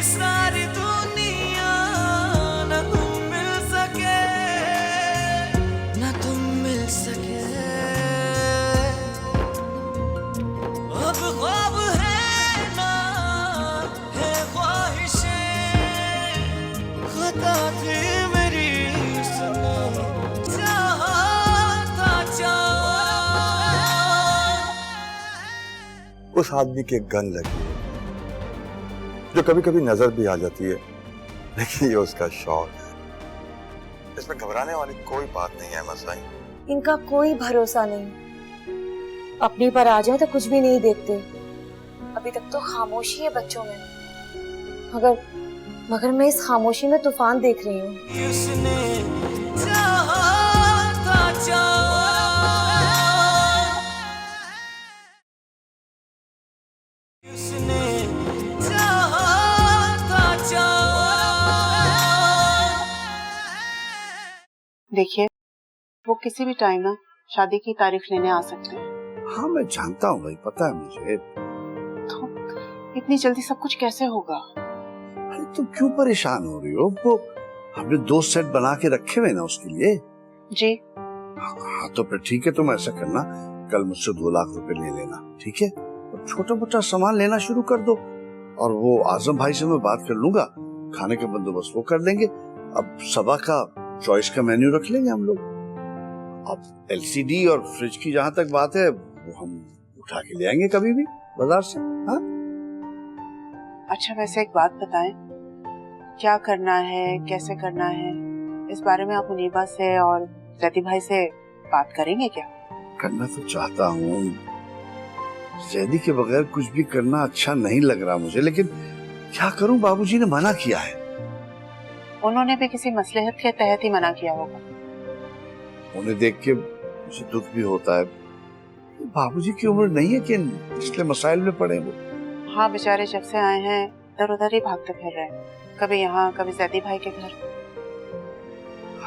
सारी दुनिया न तुम मिल सके, न तुम मिल सके। अब ख्वाब है ना है ख्वाहिशें, खता थी मेरी सनम, चाहा था उस आदमी की गन लगी है जो कभी कभी नजर भी आ जाती है, लेकिन ये उसका शौक है। इसमें घबराने वाली कोई बात नहीं है मसाई। इनका कोई भरोसा नहीं, अपने पर आ जाए तो कुछ भी नहीं देखते। अभी तक तो खामोशी है बच्चों में, मगर मैं इस खामोशी में तूफान देख रही हूँ। उसने चाहा था उसने चाहा था देखिए, वो किसी भी टाइम ना शादी की तारीख लेने आ सकते हैं। हाँ मैं जानता हूँ भाई, पता है मुझे। तो इतनी जल्दी सब कुछ कैसे होगा? अरे तुम क्यों परेशान हो रही हो? वो हमने 2 सेट बना के रखे हुए ना उसके लिए। जी हाँ तो फिर ठीक है, तुम ऐसा करना, कल मुझसे 2 लाख रुपए ले लेना, ठीक है? और छोटा मोटा सामान लेना शुरू कर दो, और वो आजम भाई से मैं बात कर लूंगा, खाने का बंदोबस्त वो कर देंगे। अब सबा का चॉइस का मेन्यू रख लेंगे हम लोग। अब एलसीडी और फ्रिज की जहाँ तक बात है, वो हम उठा के ले आएंगे कभी भी बाजार से। हाँ अच्छा, वैसे एक बात बताएं, क्या करना है, कैसे करना है, इस बारे में आप मुनीबा से और जैदी भाई से बात करेंगे क्या? करना तो चाहता हूँ, जैदी के बगैर कुछ भी करना अच्छा नहीं लग रहा मुझे, लेकिन क्या करूँ, बाबूजी ने मना किया है। उन्होंने भी किसी मसलहत के तहत ही मना किया होगा। उन्हें देख के मुझे दुख भी होता है। बाबूजी की उम्र नहीं है कि इसलिए मसाइल में पड़े वो। हाँ, बेचारे जब से आए हैं इधर उधर ही भागते फिर रहे हैं, कभी यहाँ कभी जैदी भाई के घर।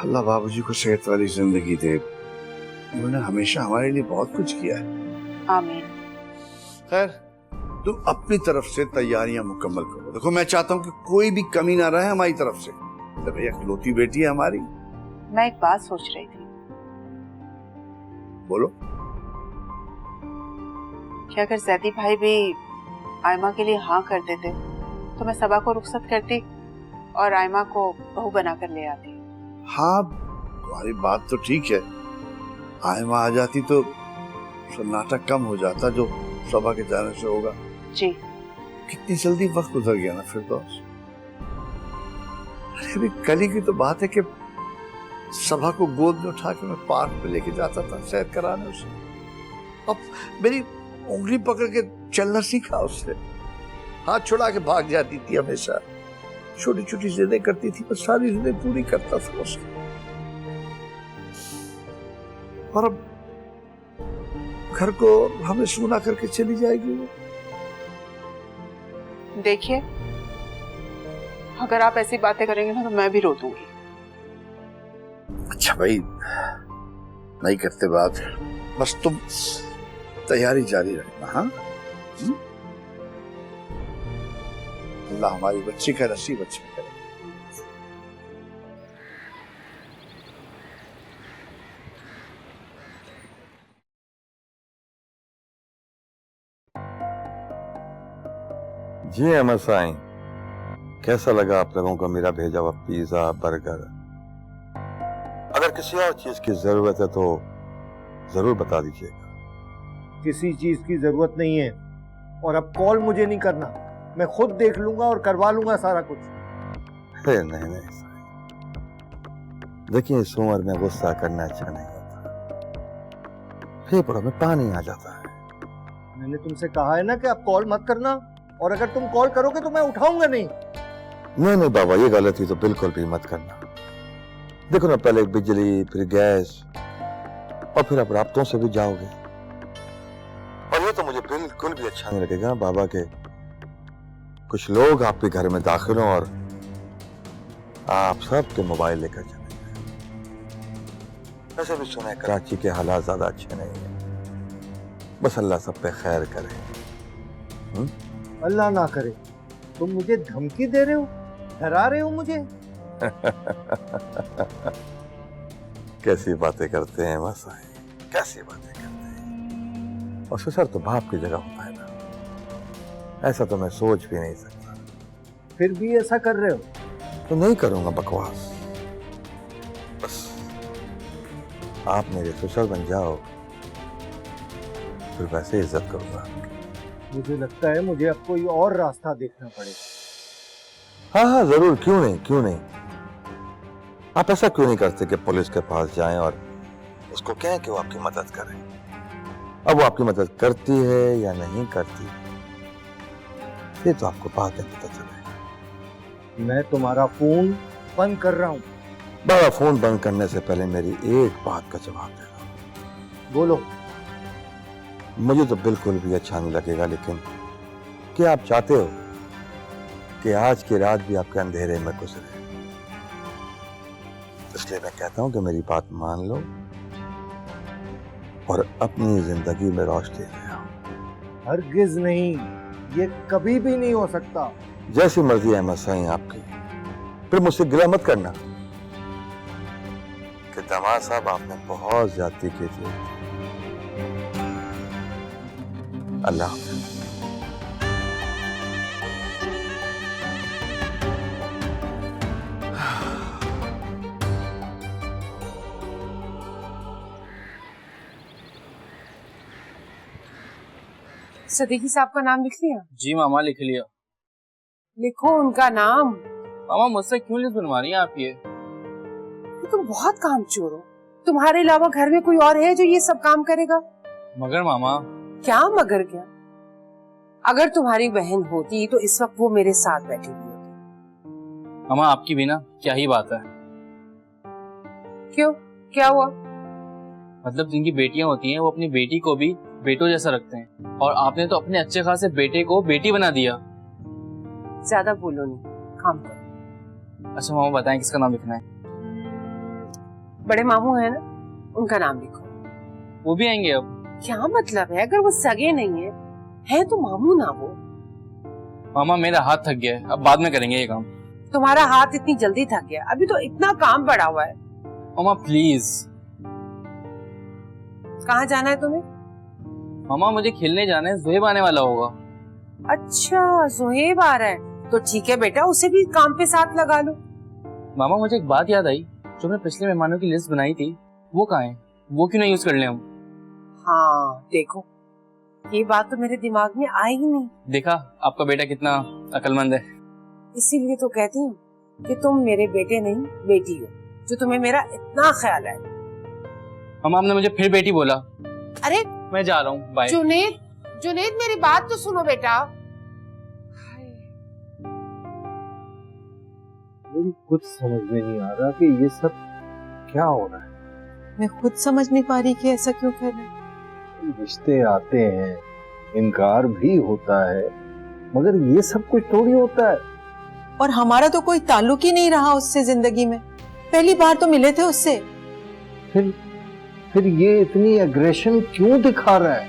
अल्लाह बाबूजी को सेहत वाली जिंदगी दे, उन्होंने हमेशा हमारे लिए बहुत कुछ किया है। आमीन। खैर, तुम अपनी तरफ से तैयारियां मुकम्मल करो। देखो, मैं चाहता हूँ कि कोई भी कमी ना रहे हमारी तरफ से। जब इकलौती बेटी है हमारी। मैं एक बात सोच रही थी। बोलो। कि अगर जैदी भाई भी आयमा के लिए हाँ कर देते तो मैं सबा को रुखसत करती और आयमा को बहू बनाकर ले आती। हाँ, तुम्हारी बात तो ठीक है। आयमा आ जाती तो नाटक कम हो जाता जो सबा के जाने से होगा। जी। कितनी जल्दी वक्त गुजर गया ना फिरदौस। अरे अभी कल ही की तो बात है कि सबा को गोद में उठा के मैं पार्क में लेके जाता था सैर कराने उसे। अब मेरी उंगली पकड़ के चलना सीखा उससे, हाथ छुड़ा के भाग जाती थी हमेशा। छोटी छोटी जिदें करती थी, मैं सारी जिदें पूरी करता था उसकी। और अब घर को हमें सूना करके चली जाएगी वो। देखिए, अगर आप ऐसी बातें करेंगे ना तो मैं भी रो दूंगी। अच्छा भाई, नहीं करते बात, बस तुम तैयारी जारी रखना। हाँ, अल्लाह हमारी बच्ची का नसीब अच्छा करे। जी अहमद साईं, कैसा लगा आप लोगों को मेरा भेजा हुआ पिज्जा, बर्गर? अगर किसी और चीज की जरूरत है तो जरूर बता दीजिएगा। किसी चीज की जरूरत नहीं है, और अब कॉल मुझे नहीं करना, मैं खुद देख लूंगा और करवा लूंगा सारा कुछ। अरे नहीं नहीं, देखिए इस उम्र में गुस्सा करना अच्छा नहीं होता, फेफड़ों में पानी आ जाता है। मैंने तुमसे कहा है ना कि आप कॉल मत करना, और अगर तुम कॉल करोगे तो मैं उठाऊंगा नहीं। नहीं नहीं बाबा, ये गलती तो बिल्कुल भी मत करना। देखो ना, पहले बिजली, फिर गैस, और फिर आप राब्तों से भी जाओगे। और ये तो मुझे बिल्कुल भी अच्छा नहीं लगेगा बाबा के कुछ लोग आपके घर में दाखिल हों और आप सबके मोबाइल लेकर चले जाएं। वैसे भी सुना है कराची के हालात ज्यादा अच्छे नहीं है। बस अल्लाह सब पे खैर करे। अल्लाह ना करे, तुम मुझे धमकी दे रहे हो, डरा रहे हो मुझे? कैसी बातें करते हैं मसाई, कैसी बातें करते हैं। और ससुर तो बाप की जगह होता है ना, ऐसा तो मैं सोच भी नहीं सकता। फिर भी ऐसा कर रहे हो? तो नहीं करूंगा बकवास, बस आप मेरे ससुर बन जाओ, फिर वैसे इज्जत करूंगा। मुझे लगता है मुझे अब कोई और रास्ता देखना पड़ेगा। हाँ हाँ जरूर, क्यों नहीं, क्यों नहीं। आप ऐसा क्यों नहीं करते कि पुलिस के पास जाएं और उसको कहें कि वो आपकी मदद करे। अब वो आपकी मदद करती है या नहीं करती, ये तो आपको बाद में पता चलेगा। मैं तुम्हारा फोन बंद कर रहा हूँ। बाबा, फोन बंद करने से पहले मेरी एक बात का जवाब देना। बोलो। मुझे तो बिल्कुल भी अच्छा नहीं लगेगा, लेकिन क्या आप चाहते हो कि आज की रात भी आपके अंधेरे में गुजरे? इसलिए मैं कहता हूं कि मेरी बात मान लो और अपनी जिंदगी में रोशनी ले आओ। हरगिज नहीं, ये कभी भी नहीं हो सकता। जैसी मर्जी है मसाई आपकी, फिर मुझसे गिला मत करना कि दामाद साहब आपने बहुत ज्यादती की थी। अल्लाह हाफ़िज़। सदीकी साहब का नाम लिख लिया? जी मामा, लिख लिया। लिखो उनका नाम। मामा, मुझसे क्यों लिस्ट बनवा रही हैं आप ये? तुम बहुत कामचोर हो। तुम्हारे अलावा घर में कोई और है जो ये सब काम करेगा? मगर मामा। क्या मगर क्या? अगर तुम्हारी बहन होती तो इस वक्त वो मेरे साथ बैठी हुई होती। मामा, आपकी भी ना क्या ही बात है। क्यों, क्या हुआ? मतलब जिनकी बेटियां होती हैं वो अपनी बेटी को भी बेटों जैसा रखते हैं, और आपने तो अपने अच्छे खासे बेटे को बेटी बना दिया। ज्यादा बोलो नहीं, काम करो। अच्छा मामा, बताएं किसका नाम लिखना है? बड़े मामू है ना, उनका नाम लिखो। वो भी आएंगे अब? क्या मतलब है? अगर वो सगे नहीं है तो मामू ना वो। मामा, मेरा हाथ थक गया है, अब बाद में करेंगे ये काम। तुम्हारा हाथ इतनी जल्दी थक गया? अभी तो इतना काम पड़ा हुआ है। मामा प्लीज। कहाँ जाना है तुम्हें? मामा, मुझे खेलने जाना है, ज़ुहैब आने वाला होगा। अच्छा, ज़ुहैब आ रहा है, तो ठीक है बेटा, उसे भी काम पे साथ लगा लो। मामा, मुझे एक बात याद आई, जो मैं पिछले मेहमानों की लिस्ट बनाई थी वो कहाँ है? वो क्यों नहीं यूज कर ले हम? हाँ देखो, ये बात तो मेरे दिमाग में आई ही नहीं। देखा आपका बेटा कितना अक्लमंद है। इसीलिए तो कहती हूँ कि तुम मेरे बेटे नहीं बेटी हो, जो तुम्हें मेरा इतना ख्याल है। मामा, आपने मुझे फिर बेटी बोला। अरे मैं जा रहा हूँ, बाय। जुनेद, जुनेद मेरी बात तो सुनो बेटा। मुझे कुछ समझ में नहीं आ रहा कि ये सब क्या हो रहा है। मैं खुद समझ नहीं पा रही कि ऐसा क्यों कर रहे हैं। रिश्ते आते हैं, इनकार भी होता है, मगर ये सब कुछ थोड़ी होता है। और हमारा तो कोई ताल्लुक ही नहीं रहा उससे जिंदगी में, पहली बार तो मिले थे उससे। फिर ये इतनी एग्रेशन क्यों दिखा रहा है?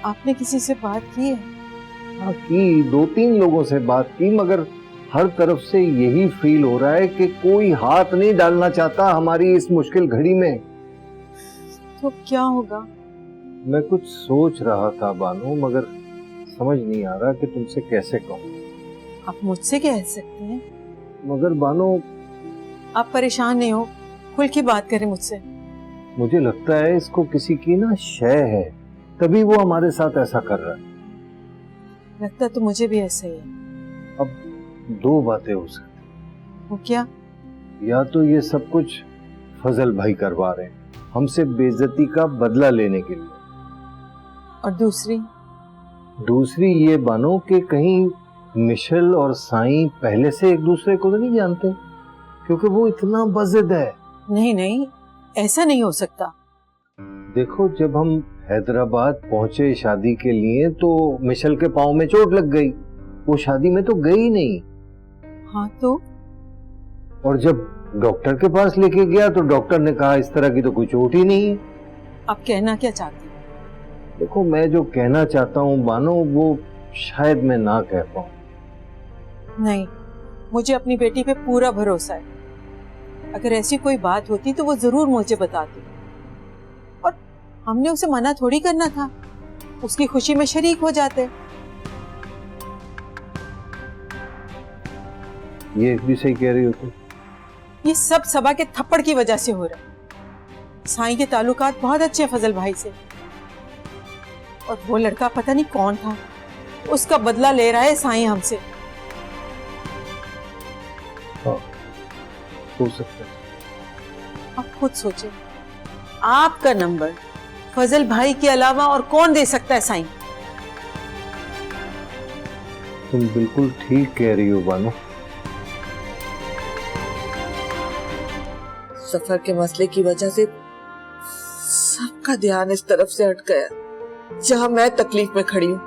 आपने किसी से बात की है? हाँ की, 2-3 लोगों से बात की, मगर हर तरफ से यही फील हो रहा है कि कोई हाथ नहीं डालना चाहता हमारी इस मुश्किल घड़ी में। तो क्या होगा? मैं कुछ सोच रहा था बानो, मगर समझ नहीं आ रहा कि तुमसे कैसे कहूँ। आप मुझसे कह सकते हैं, मगर बानो, आप परेशान नहीं हो, खुल के बात करें मुझसे। मुझे लगता है इसको किसी की ना शय है, तभी वो हमारे साथ ऐसा कर रहा है। लगता तो मुझे भी ऐसा ही है। अब 2 बातें हो सकती। वो क्या? या तो ये सब कुछ फजल भाई करवा रहे हैं हमसे बेइज्जती का बदला लेने के लिए, और दूसरी ये बानो कि कहीं मिशेल और साईं पहले से एक दूसरे को तो नहीं जानते, क्योंकि वो इतना बज़िद है। नहीं, ऐसा नहीं हो सकता। देखो, जब हम हैदराबाद पहुंचे शादी के लिए तो मिशेल के पाँव में चोट लग गई, वो शादी में तो गई नहीं। हाँ तो? और जब डॉक्टर के पास लेके गया तो डॉक्टर ने कहा इस तरह की तो कोई चोट ही नहीं है। आप कहना क्या चाहते हैं? देखो, मैं जो कहना चाहता हूँ बानो, वो शायद मैं ना कह पाऊँ, नहीं, मुझे अपनी बेटी पे पूरा भरोसा है। अगर ऐसी कोई बात होती तो वो जरूर मुझे बताती, और हमने उसे मना थोड़ी करना था, उसकी खुशी में शरीक हो जाते। ये भी सही कह रही हो तुम। ये सब सबा के थप्पड़ की वजह से हो रहा है। साईं के ताल्लुकात बहुत अच्छे हैं फजल भाई से, और वो लड़का पता नहीं कौन था, उसका बदला ले रहा है साईं हमसे। हो सकता है। आप खुद सोचें, आपका नंबर फजल भाई के अलावा और कौन दे सकता है साईं? तुम बिल्कुल ठीक कह रही हो बानो। सफर के मसले की वजह से सबका ध्यान इस तरफ से हट गया जहां मैं तकलीफ में खड़ी हूँ।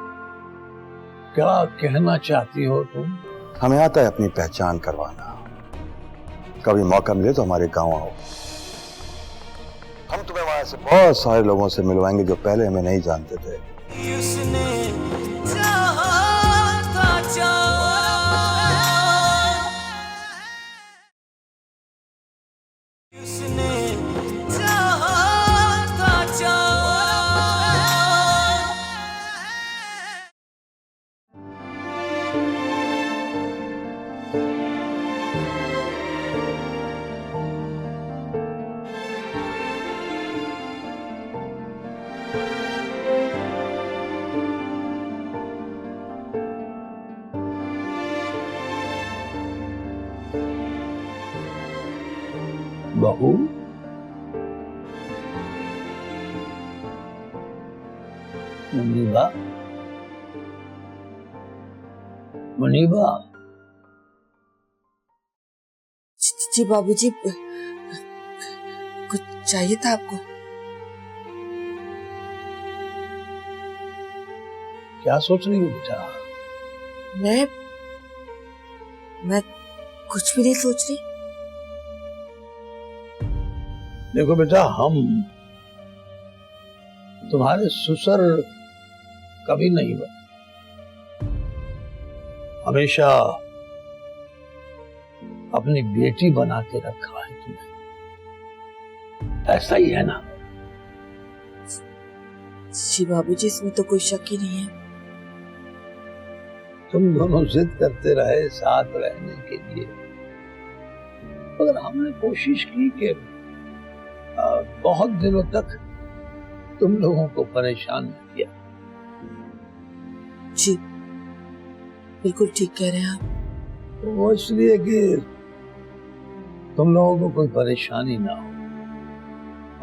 क्या कहना चाहती हो तुम? हमें आता है अपनी पहचान करवाना। कभी मौका मिले तो हमारे गांव आओ, हम तुम्हें वहां से बहुत सारे लोगों से मिलवाएंगे जो पहले हमें नहीं जानते थे। उसने चाहा था उसने चाहा था बहू, मुनीबा, मुनीबा। जी बाबूजी, कुछ चाहिए था आपको? क्या सोच रही हो बेटा? मैं कुछ भी नहीं सोच रही। देखो बेटा, हम तुम्हारे ससुर कभी नहीं बने, हमेशा अपनी बेटी बना के रखा है तुम्हें, ऐसा ही है ना? जी बाबूजी, इसमें तो कोई शक ही नहीं है। तुम दोनों जिद करते रहे साथ रहने के लिए, मगर हमने कोशिश की कि बहुत दिनों तक तुम लोगों को परेशान नहीं किया। जी बिल्कुल ठीक कह रहे हैं आप। वो इसलिए कि तुम लोगों को कोई परेशानी ना हो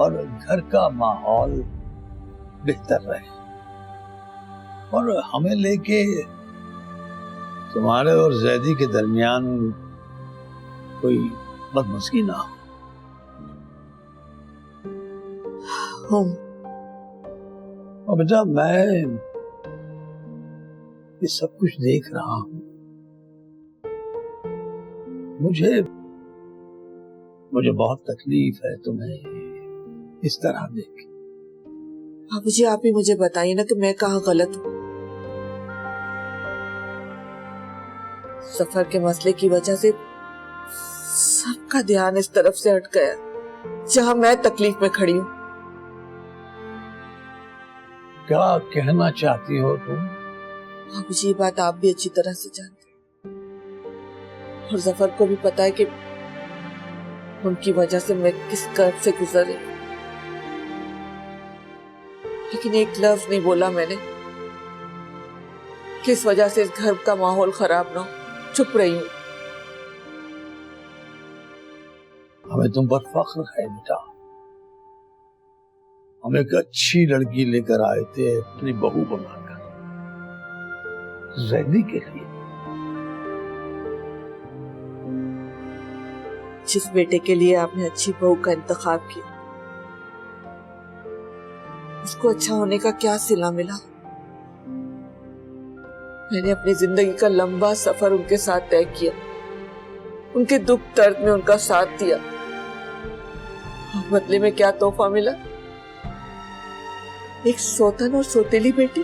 और घर का माहौल बेहतर रहे, और हमें लेके तुम्हारे और जैदी के दरमियान कोई बदमज़गी ना हो। और बेटा, मैं ये सब कुछ देख रहा हूं, मुझे बहुत तकलीफ है तुम्हें इस तरह देख। बाबूजी, आप ही मुझे बताइए ना कि मैं कहाँ गलत हूँ। सफर के मसले की वजह से सबका ध्यान इस तरफ से हट गया जहां मैं तकलीफ में खड़ी हूँ। क्या कहना चाहती हो तुम? बाबूजी, ये बात आप भी अच्छी तरह से जानते हैं, और जफर को भी पता है कि उनकी वजह से मैं किस कर्ब से गुजर रही हूँ। लेकिन एक लफ्ज नहीं बोला मैंने, किस वजह से इस घर का माहौल खराब ना हो। चुप रही हूँ। हमें तुम पर फख्र है बेटा। हम एक अच्छी लड़की लेकर आए थे अपनी बहू बनाकर जैदी के लिए। जिस बेटे के लिए आपने अच्छी बहू का इंतखाब किया, उसको अच्छा होने का क्या सिला मिला? मैंने अपनी जिंदगी का लंबा सफर उनके साथ तय किया, उनके दुख दर्द में उनका साथ दिया, और बदले में क्या तोहफा मिला? एक सौतन और सौतेली बेटी,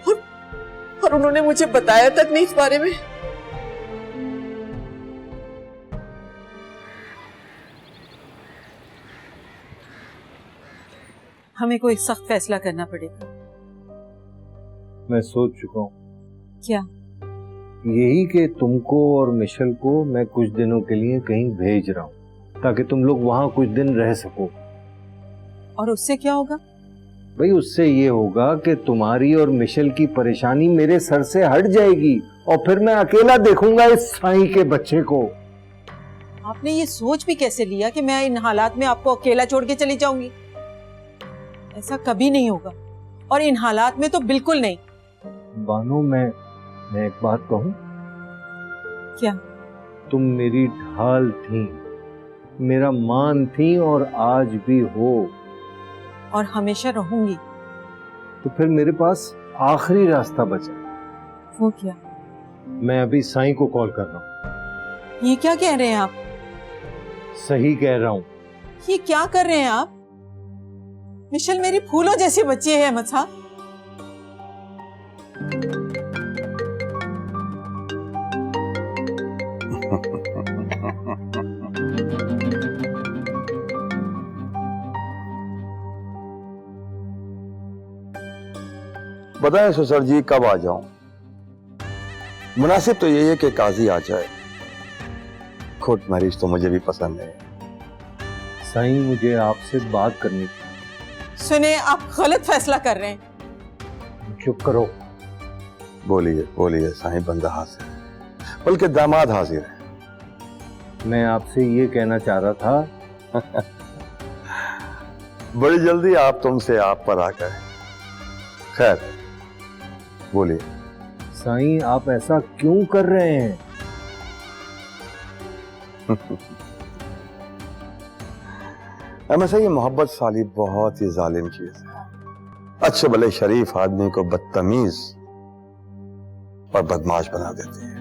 और उन्होंने मुझे बताया तक नहीं इस बारे में। हमें कोई सख्त फैसला करना पड़ेगा। मैं सोच चुका हूँ। क्या? यही कि तुमको और मिशेल को मैं कुछ दिनों के लिए कहीं भेज रहा हूँ ताकि तुम लोग वहां कुछ दिन रह सको। और उससे क्या होगा? भाई उससे ये होगा कि तुम्हारी और मिशेल की परेशानी मेरे सर से हट जाएगी और फिर मैं अकेला देखूंगा इस साईं के बच्चे को। आपने ये सोच भी कैसे लिया कि मैं इन हालात में आपको अकेला छोड़ के चली जाऊंगी? ऐसा कभी नहीं होगा, और इन हालात में तो बिल्कुल नहीं। बानो, मैं एक बात कहूं? क्या? तुम मेरी ढाल थी, मेरा मान थी और आज भी हो, और हमेशा रहूंगी। तो फिर मेरे पास आखिरी रास्ता बचा। वो क्या? मैं अभी साईं को कॉल कर रहा हूं। ये क्या कह रहे हैं आप? सही कह रहा हूं। ये क्या कर रहे हैं आप? मिशेल मेरी फूलों जैसी बच्ची है अहमद साहब। बताएं ससुर जी कब आ जाऊं? मुनासिब तो यही है कि काजी आ जाए। कोर्ट मैरिज तो मुझे भी पसंद है। साईं, मुझे आपसे बात करनी थी। सुने, आप गलत फैसला कर रहे हैं। चुप करो। बोलिए बोलिए, साईं बंदा हाजिर है, बल्कि दामाद हाजिर है। मैं आपसे ये कहना चाह रहा था बड़ी जल्दी आप तुमसे आप पर आ गए। खैर बोलिए। साईं, आप ऐसा क्यों कर रहे हैं? हमेशा ये मोहब्बत साली बहुत ही जालिम चीज है। अच्छे भले शरीफ आदमी को बदतमीज और बदमाश बना देती है,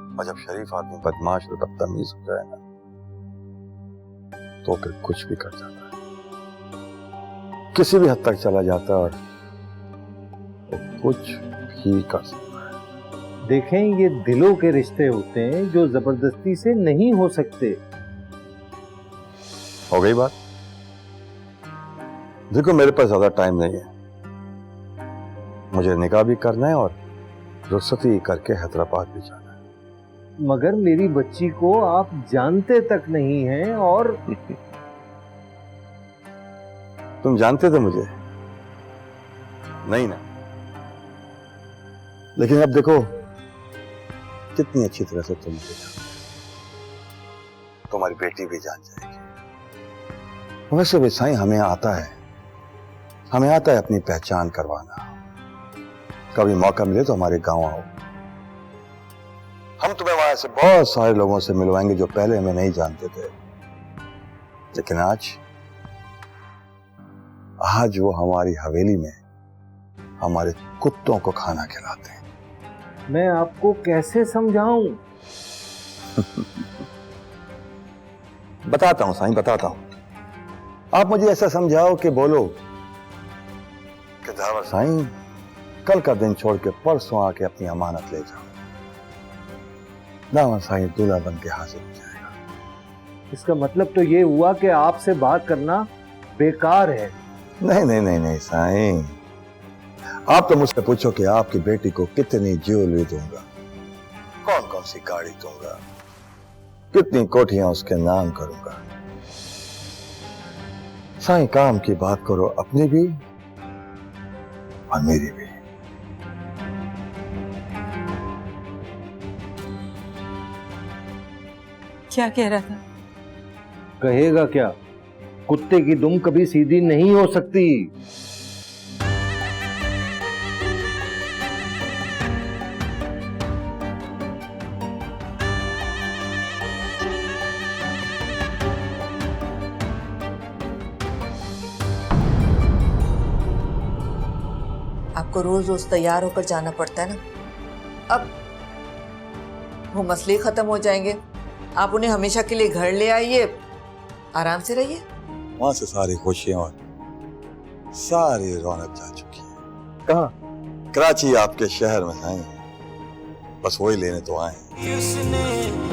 और जब शरीफ आदमी बदमाश और बदतमीज हो जाए ना, तो फिर कुछ भी कर जाता है, किसी भी हद तक चला जाता है और वो कुछ भी कर सकता है। देखें, ये दिलों के रिश्ते होते हैं जो जबरदस्ती से नहीं हो सकते। हो गई बात। देखो, मेरे पास ज्यादा टाइम नहीं है, मुझे निकाह भी करना है और रुखसती करके हैदराबाद भी जाना है। मगर मेरी बच्ची को आप जानते तक नहीं हैं और तुम जानते थे मुझे? नहीं ना? लेकिन अब देखो कितनी अच्छी तरह से तुम मुझे जानते हो। तुम्हारी बेटी भी जान जाएगी। वैसे भी साईं, हमें आता है अपनी पहचान करवाना। कभी मौका मिले तो हमारे गांव आओ, हम तुम्हें वहां से बहुत सारे लोगों से मिलवाएंगे जो पहले हमें नहीं जानते थे। लेकिन आज वो हमारी हवेली में हमारे कुत्तों को खाना खिलाते हैं। मैं आपको कैसे समझाऊं? बताता हूं साईं, बताता हूं। आप मुझे ऐसा समझाओ कि बोलो कि दावर साईं, कल का दिन छोड़ के परसों आके अपनी अमानत ले जाओ। दावर साईं दूल्हा बन के हाजिर हो जाएगा। इसका मतलब तो ये हुआ कि आपसे बात करना बेकार है। नहीं नहीं नहीं नहीं साईं, आप तो मुझसे पूछो कि आपकी बेटी को कितनी ज्वेलरी दूंगा, कौन कौन सी गाड़ी दूंगा, कितनी कोठियां उसके नाम करूंगा। साईं, काम की बात करो, अपनी भी और मेरी भी। क्या कह रहा था? कहेगा क्या? कुत्ते की दुम कभी सीधी नहीं हो सकती। आपको रोज रोज तैयार होकर जाना पड़ता है ना। अब वो मसले खत्म हो जाएंगे, आप उन्हें हमेशा के लिए घर ले आइए, आराम से रहिए। वहां से सारी खुशियां और सारी रौनक जा चुकी है। कहाँ? कराची, आपके शहर में साईं। बस वही लेने तो आए हैं।